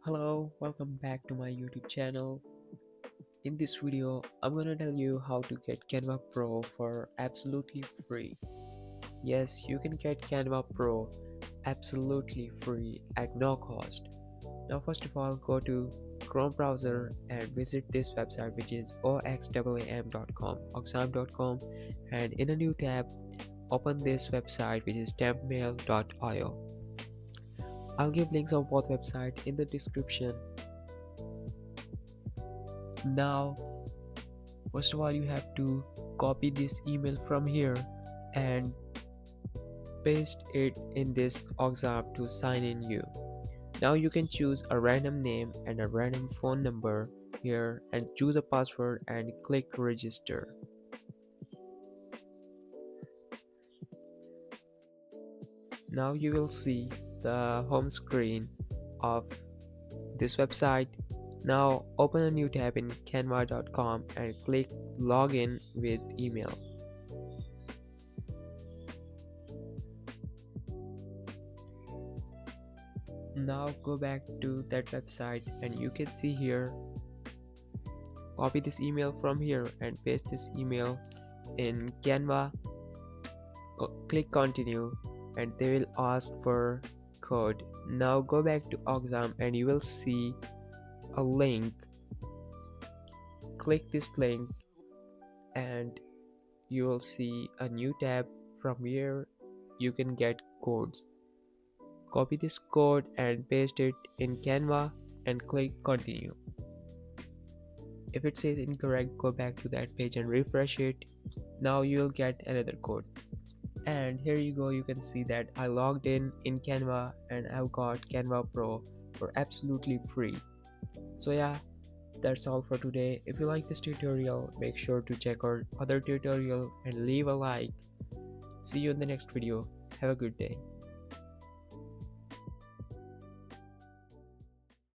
Hello, welcome back to my YouTube channel. In this video, I'm gonna tell you how to get Canva Pro for absolutely free. Yes, you can get Canva Pro absolutely free at no cost. Now, first of all, go to Chrome browser and visit this website, which is oxaam.com, oxaam.com, and in a new tab, open this website, which is tempmail.io. I'll give links of both websites in the description. Now, first of all, you have to copy this email from here and paste it in this Oxaam to sign in you. Now you can choose a random name and a random phone number here and choose a password and click register. Now you will see the home screen of this website. Now open a new tab in canva.com and click login with email. Now go back to that website and you can see here, copy this email from here and paste this email in Canva. Click continue and they will ask for code. Now go back to Oxaam and you will see a link. Click this link and you will see a new tab. From here you can get codes. Copy this code and paste it in Canva and click continue. If it says incorrect, go back to that page and refresh it. Now you'll get another code. And here you go, you can see that I logged in Canva and I've got Canva Pro for absolutely free. So yeah, that's all for today. If you like this tutorial, make sure to check our other tutorial and leave a like. See you in the next video. Have a good day.